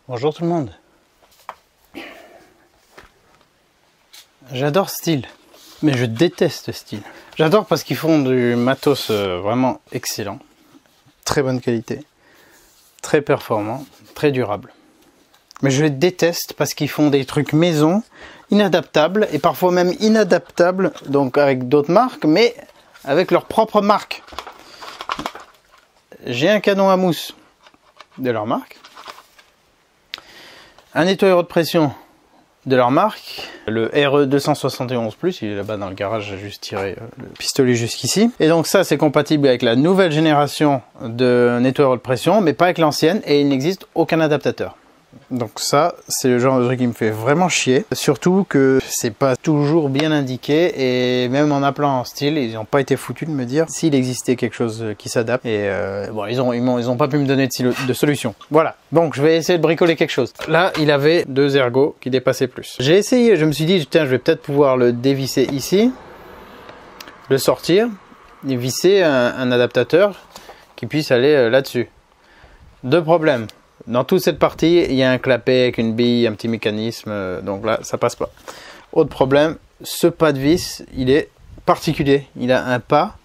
Bonjour tout le monde. J'adore Stihl, mais je déteste Stihl. J'adore parce qu'ils font du matos vraiment excellent, très bonne qualité, très performant, très durable. Mais je les déteste parce qu'ils font des trucs maison, inadaptables, et parfois même inadaptables, donc avec d'autres marques, mais avec leur propre marque. J'ai un canon à mousse de leur marque, un nettoyeur de pression de leur marque, le RE271+, il est là-bas dans le garage, j'ai juste tiré le pistolet jusqu'ici. Et donc ça, c'est compatible avec la nouvelle génération de nettoyeur de pression, mais pas avec l'ancienne, et il n'existe aucun adaptateur. Donc ça, c'est le genre de truc qui me fait vraiment chier. Surtout que c'est pas toujours bien indiqué, et même en appelant en Stihl, ils n'ont pas été foutus de me dire s'il existait quelque chose qui s'adapte. Et bon, ils ont pas pu me donner de solution. Voilà, donc je vais essayer de bricoler quelque chose. Là, il avait 2 ergots qui dépassaient plus. J'ai essayé, je me suis dit, tiens, je vais peut-être pouvoir le dévisser ici, le sortir, et visser un adaptateur qui puisse aller là-dessus. 2 problèmes. Dans toute cette partie, il y a un clapet avec une bille, un petit mécanisme, donc là, ça passe pas. Autre problème, ce pas de vis, il est particulier. Il a un pas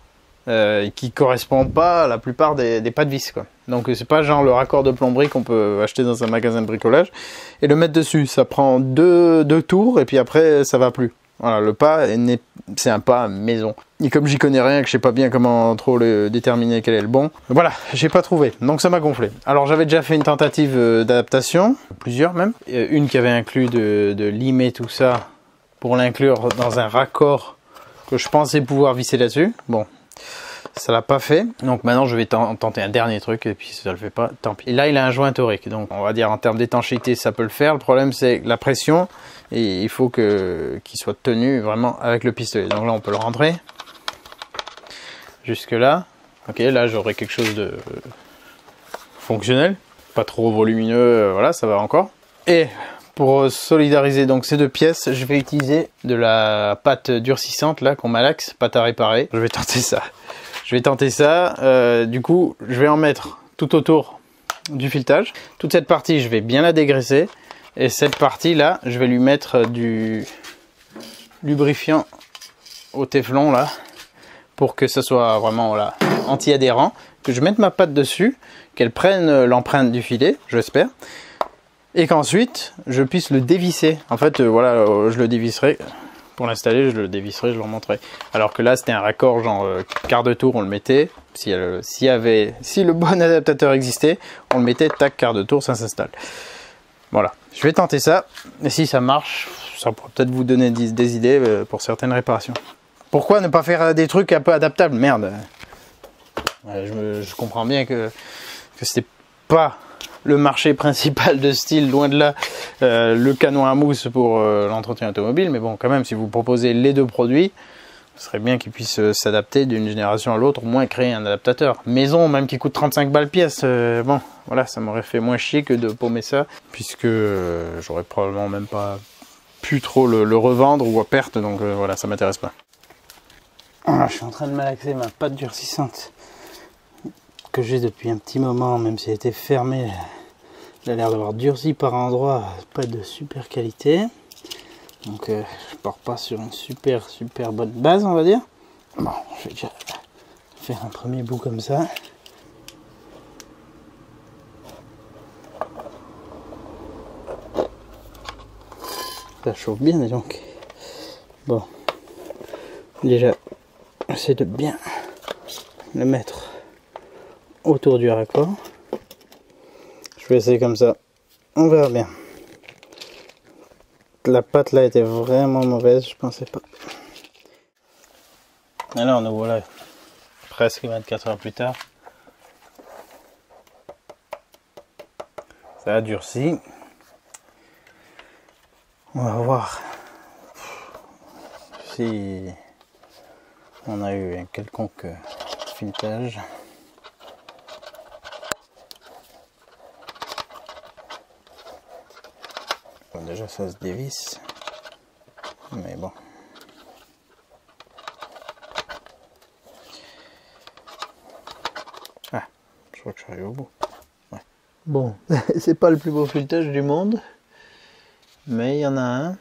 qui correspond pas à la plupart des pas de vis, quoi. Donc c'est pas genre le raccord de plomberie qu'on peut acheter dans un magasin de bricolage et le mettre dessus. Ça prend deux tours et puis après, ça va plus. Voilà, le pas, c'est un pas maison. Et comme j'y connais rien, que je sais pas bien comment trop le déterminer quel est le bon, voilà, j'ai pas trouvé. Donc ça m'a gonflé. Alors j'avais déjà fait une tentative d'adaptation, plusieurs même. Une qui avait inclus de limer tout ça pour l'inclure dans un raccord que je pensais pouvoir visser là-dessus. Bon, ça l'a pas fait. Donc maintenant je vais tenter un dernier truc et puis si ça le fait pas, tant pis. Et là il a un joint torique, donc on va dire en termes d'étanchéité ça peut le faire. Le problème c'est la pression et il faut qu'il soit tenu vraiment avec le pistolet. Donc là on peut le rentrer jusque là. Ok, là j'aurai quelque chose de fonctionnel, pas trop volumineux, voilà, ça va encore. Et pour solidariser donc ces deux pièces, je vais utiliser de la pâte durcissante là qu'on malaxe, pâte à réparer. Je vais tenter ça. Du coup, je vais en mettre tout autour du filetage. Toute cette partie, je vais bien la dégraisser. Et cette partie là, je vais lui mettre du lubrifiant au téflon là, pour que ça soit vraiment voilà, anti-adhérent. Que je mette ma pâte dessus, qu'elle prenne l'empreinte du filet, j'espère. Et qu'ensuite, je puisse le dévisser. En fait, voilà, je le dévisserai. Pour l'installer, je le dévisserai, je le remonterai. Alors que là, c'était un raccord genre quart de tour, on le mettait. Si le bon adaptateur existait, on le mettait, tac, quart de tour, ça s'installe. Voilà, je vais tenter ça. Et si ça marche, ça pourrait peut-être vous donner des idées pour certaines réparations. Pourquoi ne pas faire des trucs un peu adaptables? Merde. Je comprends bien que c'est pas le marché principal de Stihl, loin de là, le canon à mousse pour l'entretien automobile, mais bon, quand même, si vous proposez les deux produits, ce serait bien qu'ils puissent s'adapter d'une génération à l'autre, au moins créer un adaptateur maison, même qui coûte 35 balles pièce. Bon, voilà, ça m'aurait fait moins chier que de paumer ça, puisque j'aurais probablement même pas pu trop le revendre ou à perte, donc voilà, ça m'intéresse pas. Voilà, je suis en train de malaxer ma pâte durcissante que j'ai depuis un petit moment, même si elle était fermée. Elle a l'air d'avoir durci par endroits, pas de super qualité. Donc je pars pas sur une super bonne base, on va dire. Bon, je vais déjà faire un premier bout comme ça. Ça chauffe bien, dis donc. Bon, déjà, j'essaie de bien le mettre autour du raccord. Je vais essayer comme ça, on verra bien. La pâte là était vraiment mauvaise, je pensais pas. Alors nous voilà presque 24 heures plus tard. Ça a durci. On va voir si on a eu un quelconque filetage. Bon, déjà ça se dévisse, mais bon. Ah, je crois que j'arrive au bout. Ouais. Bon, c'est pas le plus beau filetage du monde, mais il y en a un.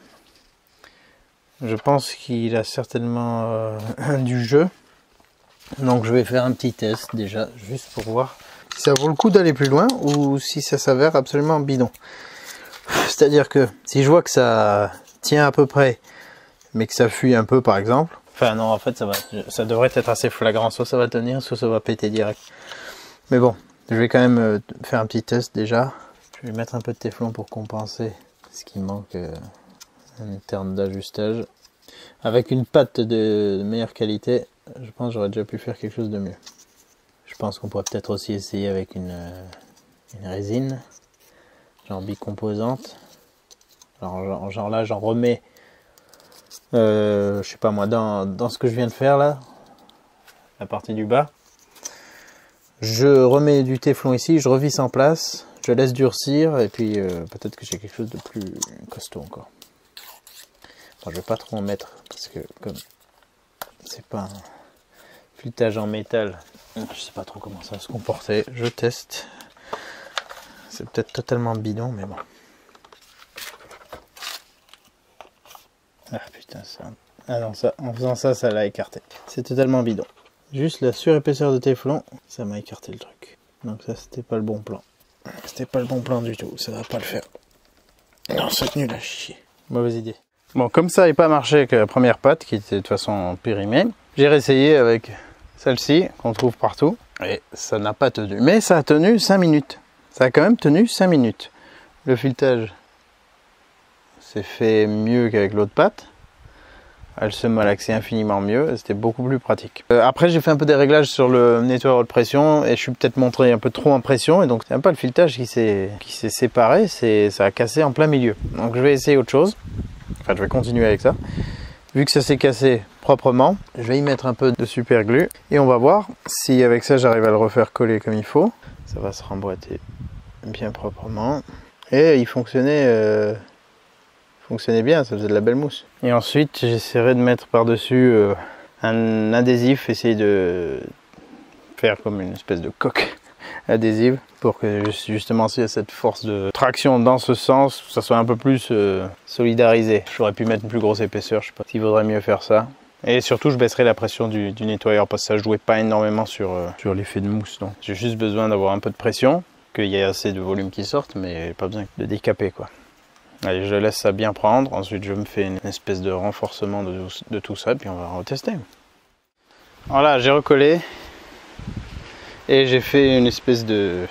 Je pense qu'il a certainement du jeu. Donc je vais faire un petit test déjà, juste pour voir si ça vaut le coup d'aller plus loin ou si ça s'avère absolument bidon. C'est-à-dire que si je vois que ça tient à peu près, mais que ça fuit un peu par exemple, enfin non, en fait ça devrait être assez flagrant, soit ça va tenir, soit ça va péter direct. Mais bon, je vais quand même faire un petit test déjà. Je vais mettre un peu de téflon pour compenser ce qui manque en termes d'ajustage. Avec une pâte de meilleure qualité, je pense que j'aurais déjà pu faire quelque chose de mieux. Je pense qu'on pourrait peut-être aussi essayer avec une résine, genre bicomposante. Alors genre là j'en remets, je sais pas moi, dans ce que je viens de faire là, la partie du bas. Je remets du téflon ici, je revisse en place, je laisse durcir et puis peut-être que j'ai quelque chose de plus costaud encore. Enfin, je vais pas trop en mettre parce que comme c'est pas un filetage en métal, je sais pas trop comment ça va se comporter. Je teste. C'est peut-être totalement bidon, mais bon. Ah putain, ça. Ah non, ça, en faisant ça, ça l'a écarté. C'est totalement bidon. Juste la surépaisseur de téflon, ça m'a écarté le truc. Donc ça, c'était pas le bon plan. C'était pas le bon plan du tout. Ça va pas le faire. Non, c'est nul à chier. Mauvaise idée. Bon, comme ça n'avait pas marché avec la première pâte, qui était de toute façon périmée, j'ai réessayé avec celle-ci, qu'on trouve partout, et ça n'a pas tenu. Mais ça a tenu 5 minutes. Ça a quand même tenu 5 minutes. Le filetage s'est fait mieux qu'avec l'autre pâte. Elle se malaxait infiniment mieux, c'était beaucoup plus pratique. Après, j'ai fait un peu des réglages sur le nettoyeur de pression, et je suis peut-être montré un peu trop en pression, et donc c'est un peu le filetage qui s'est séparé, ça a cassé en plein milieu. Donc je vais essayer autre chose. Enfin, je vais continuer avec ça. Vu que ça s'est cassé proprement, je vais y mettre un peu de super glue et on va voir si avec ça j'arrive à le refaire coller comme il faut. Ça va se remboîter bien proprement. Et il fonctionnait bien, ça faisait de la belle mousse. Et ensuite, j'essaierai de mettre par-dessus un adhésif, essayer de faire comme une espèce de coque adhésive pour que justement s'il y a cette force de traction dans ce sens, ça soit un peu plus solidarisé. J'aurais pu mettre une plus grosse épaisseur, je sais pas s'il vaudrait mieux faire ça. Et surtout je baisserai la pression du nettoyeur parce que ça jouait pas énormément sur l'effet de mousse. Donc j'ai juste besoin d'avoir un peu de pression, qu'il y ait assez de volume qui sorte, mais pas besoin de décaper quoi. Allez, je laisse ça bien prendre, ensuite je me fais une espèce de renforcement de tout ça, puis on va retester. Voilà, j'ai recollé. Et j'ai fait une espèce de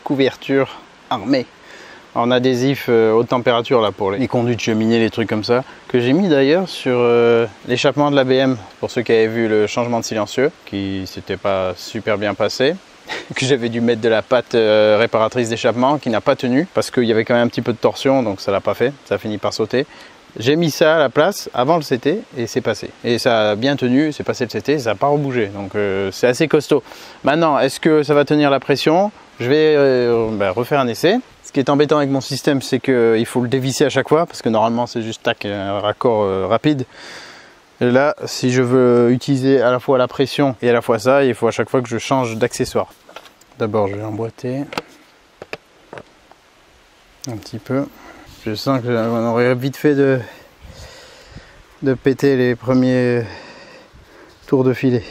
couverture armée en adhésif haute température là pour les conduites cheminées, les trucs comme ça, que j'ai mis d'ailleurs sur l'échappement de la BM pour ceux qui avaient vu le changement de silencieux qui s'était pas super bien passé, que j'avais dû mettre de la pâte réparatrice d'échappement qui n'a pas tenu parce qu'il y avait quand même un petit peu de torsion, donc ça l'a pas fait, ça a fini par sauter. J'ai mis ça à la place avant le CT et c'est passé. Et ça a bien tenu, c'est passé le CT, ça n'a pas rebougé. Donc c'est assez costaud. Maintenant, est-ce que ça va tenir la pression? Je vais refaire un essai. Ce qui est embêtant avec mon système, c'est qu'il faut le dévisser à chaque fois parce que normalement c'est juste tac, un raccord rapide. Et là, si je veux utiliser à la fois la pression et à la fois ça, il faut à chaque fois que je change d'accessoire. D'abord, je vais emboîter un petit peu. Je sens qu'on aurait vite fait de péter les premiers tours de filet.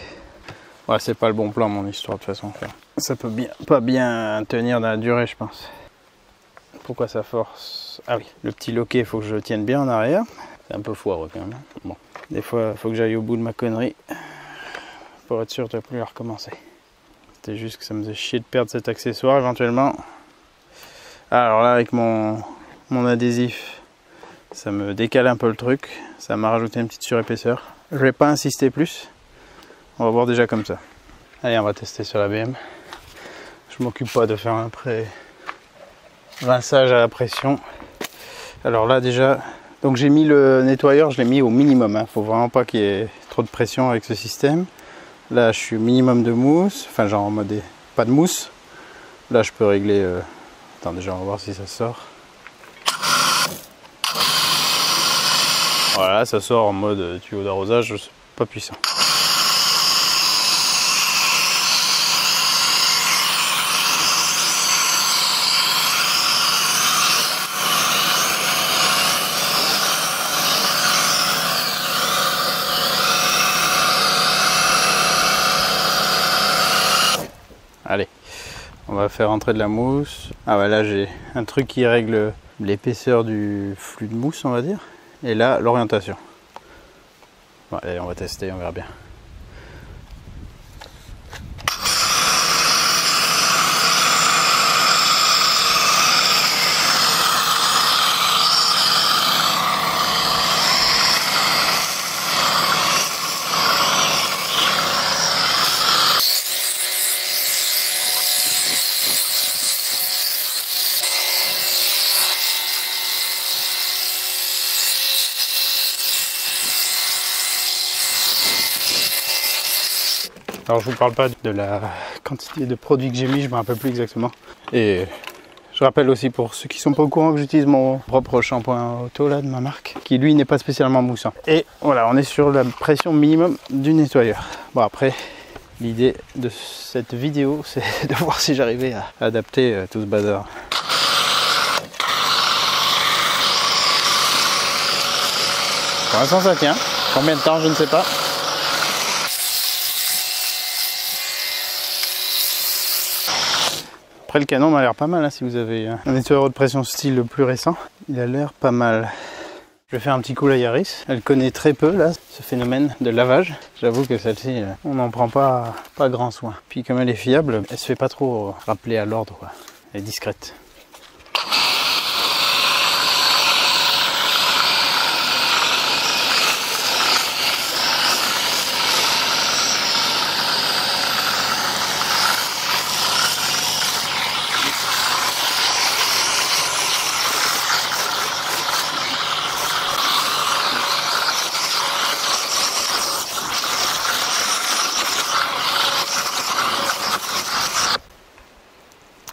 Ouais, c'est pas le bon plan mon histoire de toute façon. Ça peut pas bien tenir dans la durée, je pense. Pourquoi ça force? Ah oui, le petit loquet, il faut que je le tienne bien en arrière. C'est un peu foireux quand même. Bon, des fois, il faut que j'aille au bout de ma connerie pour être sûr de ne plus la recommencer. C'était juste que ça me faisait chier de perdre cet accessoire éventuellement. Alors là, avec mon adhésif, ça me décale un peu le truc, ça m'a rajouté une petite surépaisseur. Je vais pas insister plus, on va voir déjà comme ça. Allez, on va tester sur la BM. Je m'occupe pas de faire un pré-rinçage à la pression. Alors là déjà, donc j'ai mis le nettoyeur, je l'ai mis au minimum, hein. Faut vraiment pas qu'il y ait trop de pression avec ce système. Là je suis au minimum de mousse, enfin genre en mode pas de mousse. Là je peux régler, attends déjà on va voir si ça sort. Voilà, ça sort en mode tuyau d'arrosage, c'est pas puissant. Allez, on va faire entrer de la mousse. Ah ouais, là j'ai un truc qui règle l'épaisseur du flux de mousse, on va dire. Et là, l'orientation. Bon, allez, on va tester, on verra bien. Alors je vous parle pas de la quantité de produits que j'ai mis, je me rappelle plus exactement. Et je rappelle aussi pour ceux qui sont pas au courant que j'utilise mon propre shampoing auto là de ma marque, qui lui n'est pas spécialement moussant. Et voilà, on est sur la pression minimum du nettoyeur. Bon après, l'idée de cette vidéo c'est de voir si j'arrivais à adapter tout ce bazar. Pour l'instant ça tient. Combien de temps je ne sais pas. Après le canon m'a l'air pas mal, hein, si vous avez un nettoyeur de pression style le plus récent, il a l'air pas mal. Je vais faire un petit coup à la Yaris, elle connaît très peu là ce phénomène de lavage. J'avoue que celle-ci, on n'en prend pas grand soin. Puis comme elle est fiable, elle se fait pas trop rappeler à l'ordre, quoi. Elle est discrète.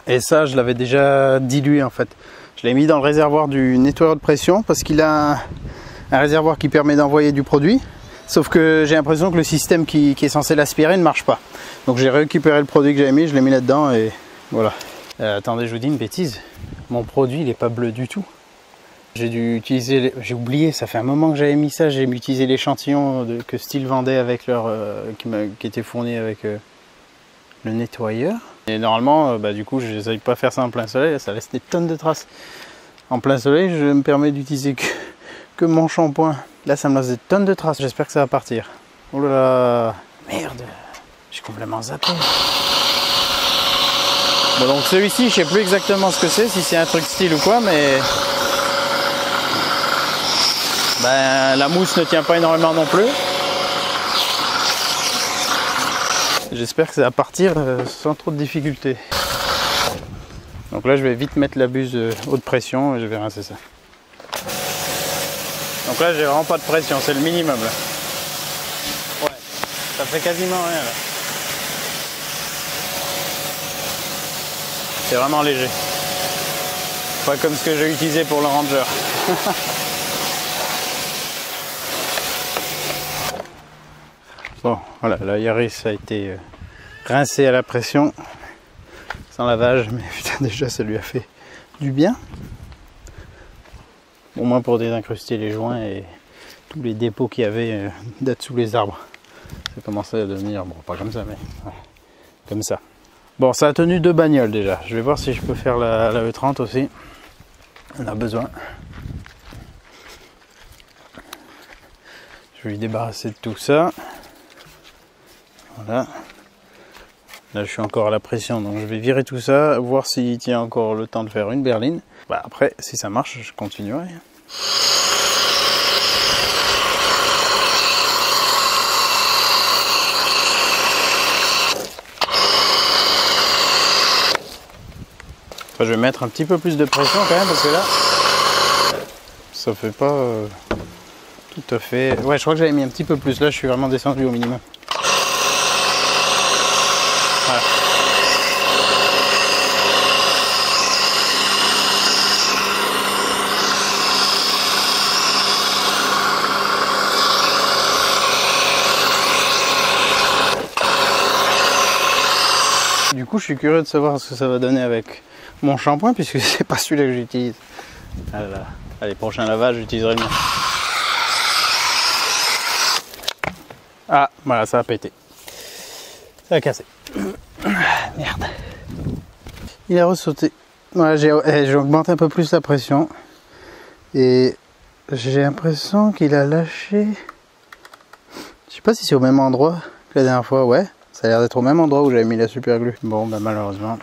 Et ça, je l'avais déjà dilué en fait. Je l'ai mis dans le réservoir du nettoyeur de pression parce qu'il a un réservoir qui permet d'envoyer du produit. Sauf que j'ai l'impression que le système qui est censé l'aspirer ne marche pas. Donc j'ai récupéré le produit que j'avais mis, je l'ai mis là-dedans et voilà. Attendez, je vous dis une bêtise. Mon produit, il n'est pas bleu du tout. J'ai dû utiliser, j'ai oublié, ça fait un moment que j'avais mis ça. J'ai utilisé l'échantillon que Stihl vendait avec leur, qui était fourni avec le nettoyeur. Et normalement, du coup, je n'essaye pas faire ça en plein soleil, ça laisse des tonnes de traces. En plein soleil, je me permets d'utiliser que mon shampoing. Là, ça me laisse des tonnes de traces, j'espère que ça va partir. Oh là là, merde, j'ai complètement zappé. Bon, donc celui-ci, je sais plus exactement ce que c'est, si c'est un truc Stihl ou quoi, mais... la mousse ne tient pas énormément non plus. J'espère que ça va partir sans trop de difficultés. Donc là je vais vite mettre la buse haute pression et je vais rincer ça. Donc là j'ai vraiment pas de pression, c'est le minimum là. Ouais, ça fait quasiment rien là. C'est vraiment léger. Pas comme ce que j'ai utilisé pour le Ranger. Bon, voilà, la Yaris a été rincée à la pression, sans lavage, mais putain, déjà ça lui a fait du bien. Au moins pour désincruster les joints et tous les dépôts qu'il y avait d'être sous les arbres. Ça commençait à devenir, bon, pas comme ça, mais ouais, comme ça. Bon, ça a tenu 2 bagnoles déjà. Je vais voir si je peux faire la E30 aussi. On a besoin. Je vais lui débarrasser de tout ça. Voilà. Là je suis encore à la pression, donc je vais virer tout ça, voir s'il tient encore le temps de faire une berline. Après, si ça marche, je continuerai. Enfin, je vais mettre un petit peu plus de pression quand même, parce que là, ça fait pas tout à fait... Ouais, je crois que j'avais mis un petit peu plus, là je suis vraiment descendu au minimum. Voilà. Du coup, je suis curieux de savoir ce que ça va donner avec mon shampoing, puisque c'est pas celui-là que j'utilise. Allez, prochain lavage, j'utiliserai le mien. Ah, voilà, ça a pété. Ça a cassé. Merde. Il a ressauté. Voilà, j'ai augmenté un peu plus la pression. Et j'ai l'impression qu'il a lâché. Je sais pas si c'est au même endroit que la dernière fois. Ouais, ça a l'air d'être au même endroit où j'avais mis la super glue. Bon, bah malheureusement.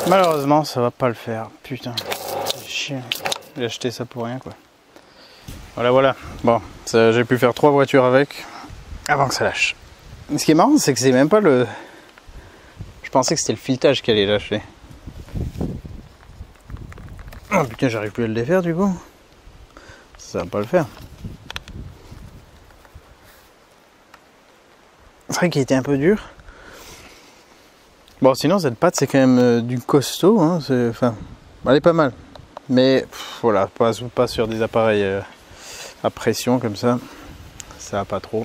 Malheureusement, ça va pas le faire. Putain, c'est chiant. J'ai acheté ça pour rien, quoi. Voilà, voilà. Bon, j'ai pu faire 3 voitures avec avant que ça lâche. Ce qui est marrant, c'est que c'est même pas le... Je pensais que c'était le filetage qui allait lâcher. Oh putain, j'arrive plus à le défaire du coup. Ça va pas le faire. C'est vrai qu'il était un peu dur. Bon, sinon cette pâte c'est quand même du costaud. Hein. Enfin, elle est pas mal. Mais voilà, pas sur des appareils à pression comme ça. Ça va pas trop.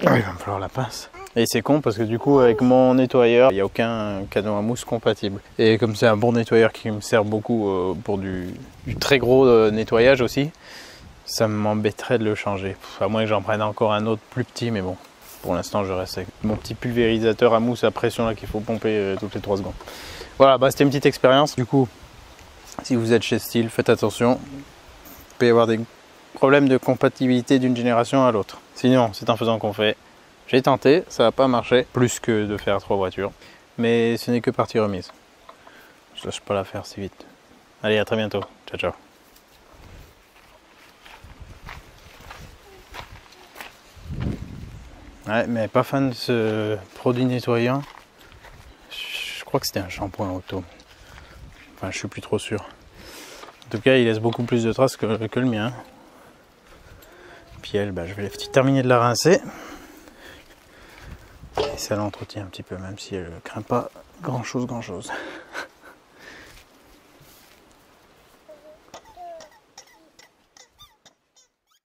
Ah, il va me falloir la pince. Et c'est con parce que du coup avec mon nettoyeur, il n'y a aucun canon à mousse compatible. Et comme c'est un bon nettoyeur qui me sert beaucoup pour du très gros nettoyage aussi, ça m'embêterait de le changer. À moins que j'en prenne encore un autre plus petit, mais bon, pour l'instant je reste avec mon petit pulvérisateur à mousse à pression là qu'il faut pomper toutes les 3 secondes. Voilà, bah, c'était une petite expérience. Du coup, si vous êtes chez Stihl, faites attention. Il peut y avoir des problèmes de compatibilité d'une génération à l'autre. Sinon, c'est en faisant qu'on fait. J'ai tenté, ça n'a pas marché, plus que de faire 3 voitures. Mais ce n'est que partie remise. Je lâche pas l'affaire si vite. Allez, à très bientôt. Ciao, ciao. Ouais, mais pas fan de ce produit nettoyant. Je crois que c'était un shampoing auto. Enfin, je suis plus trop sûr. En tout cas, il laisse beaucoup plus de traces que le mien. Puis elle, bah, je vais terminer de la rincer. Et ça l'entretient un petit peu, même si elle ne craint pas grand chose.